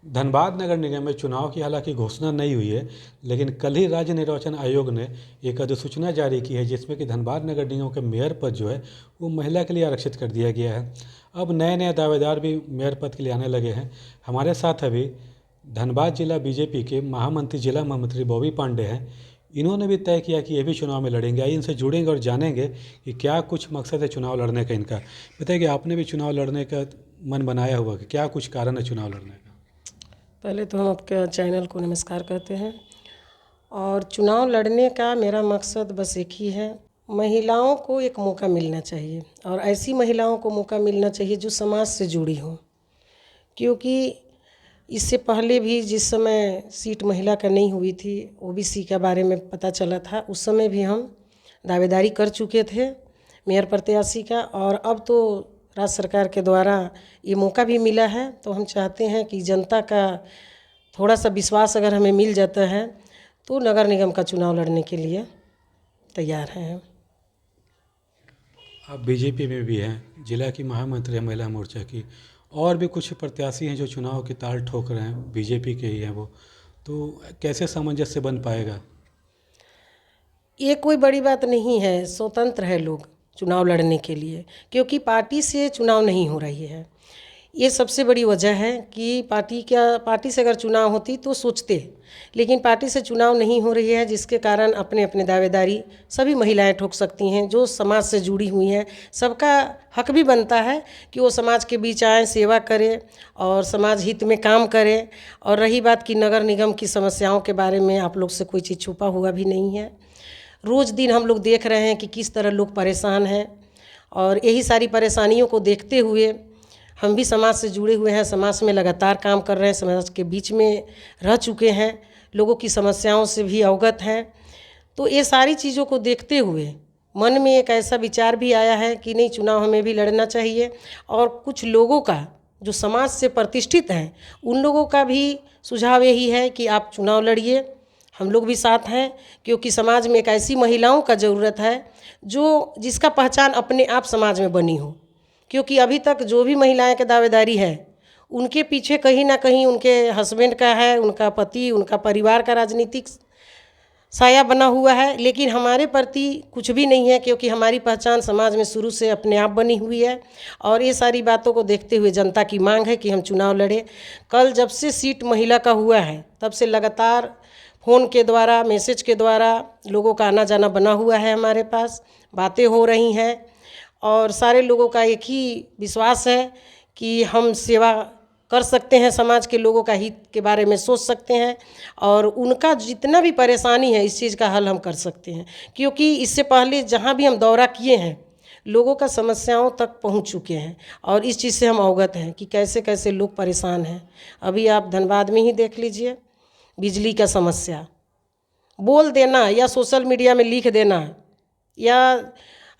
धनबाद नगर निगम में चुनाव की हालांकि घोषणा नहीं हुई है, लेकिन कल ही राज्य निर्वाचन आयोग ने एक अधिसूचना जारी की है जिसमें कि धनबाद नगर निगम के मेयर पद जो है वो महिला के लिए आरक्षित कर दिया गया है। अब नए नए दावेदार भी मेयर पद के लिए आने लगे हैं। हमारे साथ अभी धनबाद जिला बीजेपी के महामंत्री जिला महामंत्री बॉबी पांडे हैं। इन्होंने भी तय किया कि ये भी चुनाव में लड़ेंगे। आइए इनसे जुड़ेंगे और जानेंगे कि क्या कुछ मकसद है चुनाव लड़ने का इनका। बताइए कि आपने भी चुनाव लड़ने का मन बनाया हुआ कि क्या कुछ कारण है चुनाव लड़ने का। पहले तो हम आपके चैनल को नमस्कार करते हैं। और चुनाव लड़ने का मेरा मकसद बस एक ही है, महिलाओं को एक मौका मिलना चाहिए और ऐसी महिलाओं को मौका मिलना चाहिए जो समाज से जुड़ी हों। क्योंकि इससे पहले भी जिस समय सीट महिला का नहीं हुई थी, ओबीसी के बारे में पता चला था, उस समय भी हम दावेदारी कर चुके थे मेयर प्रत्याशी का। और अब तो राज्य सरकार के द्वारा ये मौका भी मिला है, तो हम चाहते हैं कि जनता का थोड़ा सा विश्वास अगर हमें मिल जाता है तो नगर निगम का चुनाव लड़ने के लिए तैयार हैं। आप बीजेपी में भी हैं, जिला की महामंत्री हैं महिला मोर्चा की, और भी कुछ प्रत्याशी हैं जो चुनाव की ताल ठोक रहे हैं, बीजेपी के ही हैं वो, तो कैसे सामंजस्य बन पाएगा। ये कोई बड़ी बात नहीं है, स्वतंत्र है लोग चुनाव लड़ने के लिए, क्योंकि पार्टी से चुनाव नहीं हो रही है। ये सबसे बड़ी वजह है कि पार्टी से अगर चुनाव होती तो सोचते, लेकिन पार्टी से चुनाव नहीं हो रही है, जिसके कारण अपने अपने दावेदारी सभी महिलाएं ठोक सकती हैं जो समाज से जुड़ी हुई हैं। सबका हक भी बनता है कि वो समाज के बीच आए, सेवा करें और समाज हित में काम करें। और रही बात कि नगर निगम की समस्याओं के बारे में, आप लोग से कोई चीज़ छुपा हुआ भी नहीं है। रोज़ दिन हम लोग देख रहे हैं कि किस तरह लोग परेशान हैं, और यही सारी परेशानियों को देखते हुए हम भी समाज से जुड़े हुए हैं, समाज में लगातार काम कर रहे हैं, समाज के बीच में रह चुके हैं, लोगों की समस्याओं से भी अवगत हैं। तो ये सारी चीज़ों को देखते हुए मन में एक ऐसा विचार भी आया है कि नहीं, चुनाव हमें भी लड़ना चाहिए। और कुछ लोगों का जो समाज से प्रतिष्ठित हैं, उन लोगों का भी सुझाव यही है कि आप चुनाव लड़िए, हम लोग भी साथ हैं। क्योंकि समाज में एक ऐसी महिलाओं का ज़रूरत है जो जिसका पहचान अपने आप समाज में बनी हो। क्योंकि अभी तक जो भी महिलाएं की दावेदारी है, उनके पीछे कहीं ना कहीं उनके हस्बैंड का है, उनका पति, उनका परिवार का राजनीतिक साया बना हुआ है। लेकिन हमारे प्रति कुछ भी नहीं है, क्योंकि हमारी पहचान समाज में शुरू से अपने आप बनी हुई है। और ये सारी बातों को देखते हुए जनता की मांग है कि हम चुनाव लड़ें। कल जब से सीट महिला का हुआ है, तब से लगातार फ़ोन के द्वारा, मैसेज के द्वारा लोगों का आना जाना बना हुआ है, हमारे पास बातें हो रही हैं। और सारे लोगों का एक ही विश्वास है कि हम सेवा कर सकते हैं, समाज के लोगों का हित के बारे में सोच सकते हैं, और उनका जितना भी परेशानी है इस चीज़ का हल हम कर सकते हैं। क्योंकि इससे पहले जहाँ भी हम दौरा किए हैं, लोगों का समस्याओं तक पहुंच चुके हैं, और इस चीज़ से हम अवगत हैं कि कैसे कैसे लोग परेशान हैं। अभी आप धनबाद में ही देख लीजिए, बिजली का समस्या बोल देना या सोशल मीडिया में लिख देना या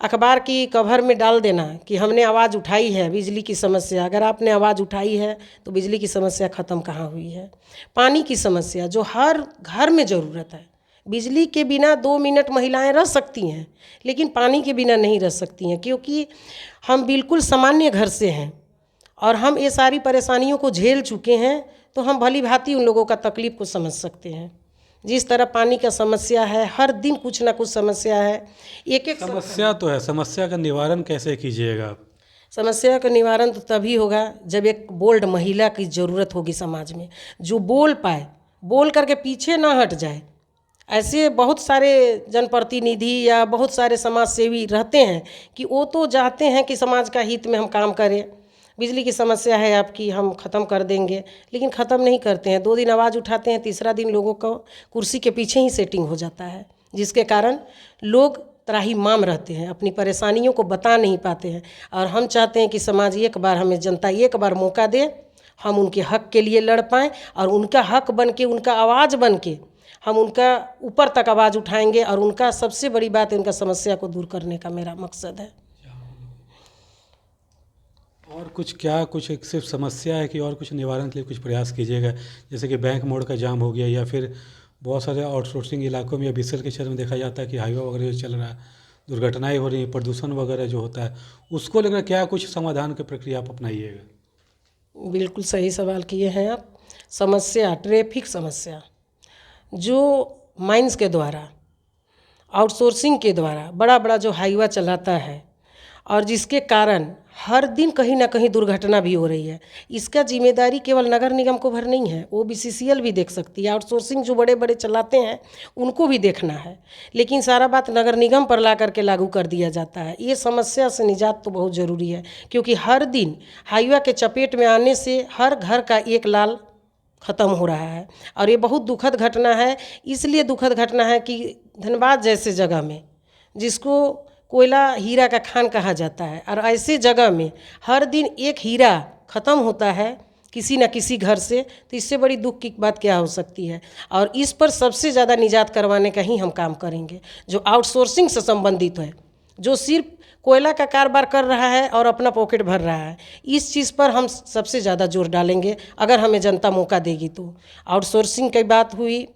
अखबार की कवर में डाल देना कि हमने आवाज़ उठाई है बिजली की समस्या। अगर आपने आवाज़ उठाई है तो बिजली की समस्या ख़त्म कहाँ हुई है। पानी की समस्या जो हर घर में ज़रूरत है, बिजली के बिना 2 मिनट महिलाएं रह सकती हैं, लेकिन पानी के बिना नहीं रह सकती हैं। क्योंकि हम बिल्कुल सामान्य घर से हैं और हम ये सारी परेशानियों को झेल चुके हैं, तो हम भली भांति उन लोगों का तकलीफ़ को समझ सकते हैं। जिस तरह पानी का समस्या है, हर दिन कुछ ना कुछ समस्या है। एक समस्या तो है, समस्या का निवारण कैसे कीजिएगा आप। समस्या का निवारण तो तभी होगा जब एक बोल्ड महिला की ज़रूरत होगी समाज में, जो बोल पाए, बोल करके पीछे ना हट जाए। ऐसे बहुत सारे जनप्रतिनिधि या बहुत सारे समाज सेवी रहते हैं कि वो तो चाहते हैं कि समाज का हित में हम काम करें। बिजली की समस्या है आपकी, हम ख़त्म कर देंगे, लेकिन ख़त्म नहीं करते हैं। 2 दिन आवाज़ उठाते हैं, तीसरा दिन लोगों को कुर्सी के पीछे ही सेटिंग हो जाता है, जिसके कारण लोग त्राहिमाम रहते हैं, अपनी परेशानियों को बता नहीं पाते हैं। और हम चाहते हैं कि समाज एक बार, हमें जनता एक बार मौका दे, हम उनके हक के लिए लड़ पाएँ, और उनका हक बन के, उनका आवाज़ बन के हम उनका ऊपर तक आवाज़ उठाएंगे। और उनका सबसे बड़ी बात है, उनका समस्या को दूर करने का मेरा मकसद है। और कुछ क्या, कुछ एक सिर्फ समस्या है कि और कुछ निवारण के लिए कुछ प्रयास कीजिएगा, जैसे कि बैंक मोड़ का जाम हो गया, या फिर बहुत सारे आउटसोर्सिंग इलाकों में या बीएसएल के क्षेत्र में देखा जाता है कि हाईवे वगैरह जो चल रहा है, दुर्घटनाएं हो रही हैं, प्रदूषण वगैरह जो होता है, उसको लेकर क्या कुछ समाधान की प्रक्रिया आप अपनाइएगा। बिल्कुल सही सवाल किए हैं आप। समस्या, ट्रैफिक समस्या जो माइंस के द्वारा, आउटसोर्सिंग के द्वारा बड़ा बड़ा जो हाईवा चलाता है और जिसके कारण हर दिन कहीं ना कहीं दुर्घटना भी हो रही है, इसका जिम्मेदारी केवल नगर निगम को भर नहीं है, वो BCCL भी देख सकती है। आउटसोर्सिंग जो बड़े बड़े चलाते हैं उनको भी देखना है, लेकिन सारा बात नगर निगम पर ला करके लागू कर दिया जाता है। ये समस्या से निजात तो बहुत ज़रूरी है, क्योंकि हर दिन हाईवा के चपेट में आने से हर घर का एक लाल ख़त्म हो रहा है और ये बहुत दुखद घटना है। इसलिए दुखद घटना है कि धनबाद जैसे जगह में, जिसको कोयला हीरा का खान कहा जाता है, और ऐसे जगह में हर दिन एक हीरा ख़त्म होता है किसी न किसी घर से, तो इससे बड़ी दुख की बात क्या हो सकती है। और इस पर सबसे ज़्यादा निजात करवाने का ही हम काम करेंगे, जो आउटसोर्सिंग से संबंधित है, जो सिर्फ कोयला का कारोबार कर रहा है और अपना पॉकेट भर रहा है। इस चीज़ पर हम सबसे ज़्यादा जोर डालेंगे अगर हमें जनता मौका देगी तो। आउटसोर्सिंग की बात हुई,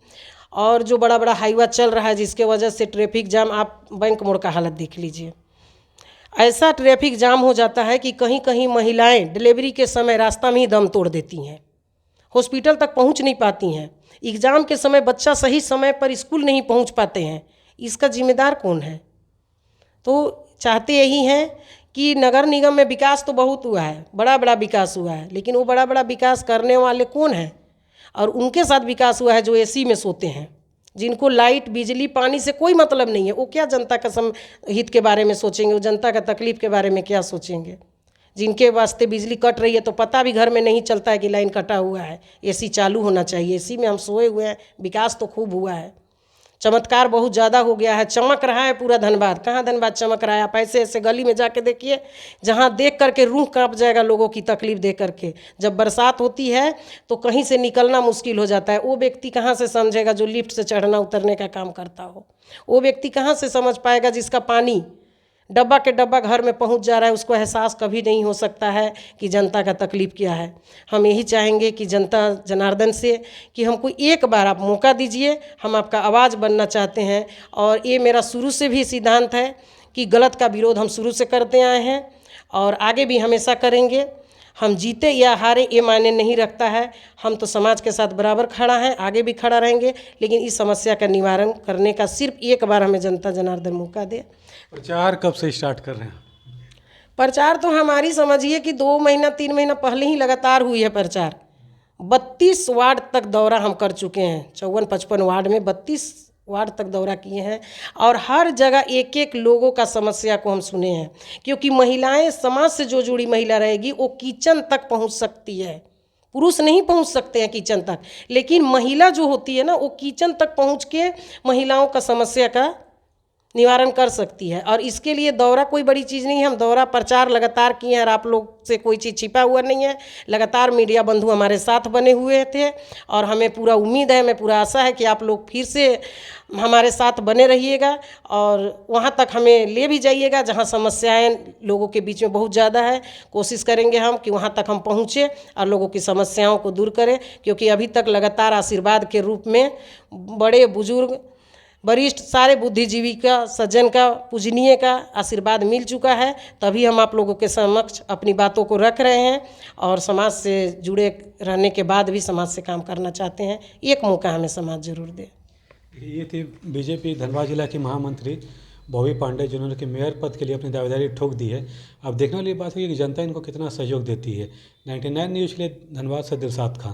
और जो बड़ा बड़ा हाईवा चल रहा है जिसके वजह से ट्रैफिक जाम, आप बैंक मोड़ का हालत देख लीजिए। ऐसा ट्रैफिक जाम हो जाता है कि कहीं कहीं महिलाएं डिलीवरी के समय रास्ता में ही दम तोड़ देती हैं, हॉस्पिटल तक पहुंच नहीं पाती हैं। एग्ज़ाम के समय बच्चा सही समय पर स्कूल नहीं पहुंच पाते हैं, इसका जिम्मेदार कौन है। तो चाहते यही हैं कि नगर निगम में विकास तो बहुत हुआ है, बड़ा बड़ा विकास हुआ है, लेकिन वो बड़ा बड़ा विकास करने वाले कौन हैं। और उनके साथ विकास हुआ है जो AC में सोते हैं, जिनको लाइट, बिजली, पानी से कोई मतलब नहीं है। वो क्या जनता का हित के बारे में सोचेंगे, वो जनता का तकलीफ के बारे में क्या सोचेंगे। जिनके वास्ते बिजली कट रही है तो पता भी घर में नहीं चलता है कि लाइन कटा हुआ है, AC चालू होना चाहिए, AC में हम सोए हुए हैं। विकास तो खूब हुआ है, चमत्कार बहुत ज़्यादा हो गया है, चमक रहा है पूरा धनबाद। कहाँ धनबाद चमक रहा है, आप ऐसे ऐसे गली में जाके देखिए जहाँ देख करके रूह कांप जाएगा लोगों की तकलीफ देख करके। जब बरसात होती है तो कहीं से निकलना मुश्किल हो जाता है। वो व्यक्ति कहाँ से समझेगा जो लिफ्ट से चढ़ना उतरने का काम करता हो, वो व्यक्ति कहाँ से समझ पाएगा जिसका पानी डब्बा के डब्बा घर में पहुंच जा रहा है, उसको एहसास कभी नहीं हो सकता है कि जनता का तकलीफ़ क्या है। हम यही चाहेंगे कि जनता जनार्दन से कि हमको एक बार आप मौका दीजिए, हम आपका आवाज़ बनना चाहते हैं। और ये मेरा शुरू से भी सिद्धांत है कि गलत का विरोध हम शुरू से करते आए हैं और आगे भी हमेशा करेंगे। हम जीते या हारे ये मायने नहीं रखता है, हम तो समाज के साथ बराबर खड़ा हैं, आगे भी खड़ा रहेंगे। लेकिन इस समस्या का निवारण करने का सिर्फ एक बार हमें जनता जनार्दन मौका दे। प्रचार कब से स्टार्ट कर रहे हैं? प्रचार तो हमारी समझिए कि 2 महीना 3 महीना पहले ही लगातार हुई है प्रचार। 32 वार्ड तक दौरा हम कर चुके हैं, 54-55 वार्ड में 32 वार्ड तक दौरा किए हैं और हर जगह एक एक लोगों का समस्या को हम सुने हैं। क्योंकि महिलाएं, समाज से जो जुड़ी महिला रहेगी वो किचन तक पहुंच सकती है, पुरुष नहीं पहुंच सकते हैं किचन तक, लेकिन महिला जो होती है ना, वो किचन तक पहुंच के महिलाओं का समस्या का निवारण कर सकती है। और इसके लिए दौरा कोई बड़ी चीज़ नहीं है, हम दौरा प्रचार लगातार किए हैं और आप लोग से कोई चीज़ छिपा हुआ नहीं है। लगातार मीडिया बंधु हमारे साथ बने हुए थे और हमें पूरा उम्मीद है, हमें पूरा आशा है कि आप लोग फिर से हमारे साथ बने रहिएगा और वहाँ तक हमें ले भी जाइएगा जहाँ समस्याएं लोगों के बीच में बहुत ज़्यादा है। कोशिश करेंगे हम कि वहाँ तक हम पहुँचे और लोगों की समस्याओं को दूर करें, क्योंकि अभी तक लगातार आशीर्वाद के रूप में बड़े बुजुर्ग, वरिष्ठ, सारे बुद्धिजीवी का, सज्जन का, पूजनीय का आशीर्वाद मिल चुका है। तभी हम आप लोगों के समक्ष अपनी बातों को रख रहे हैं और समाज से जुड़े रहने के बाद भी समाज से काम करना चाहते हैं। एक मौका हमें समाज जरूर दे। ये थी बीजेपी धनबाद जिला की महामंत्री बॉबी पांडे, जिन्होंने कि मेयर पद के लिए अपनी दावेदारी ठोक दी है। अब देखने वाली बात हुई कि जनता इनको कितना सहयोग देती है। 99 न्यूज़ के लिए धनबाद से दिलशाद खान।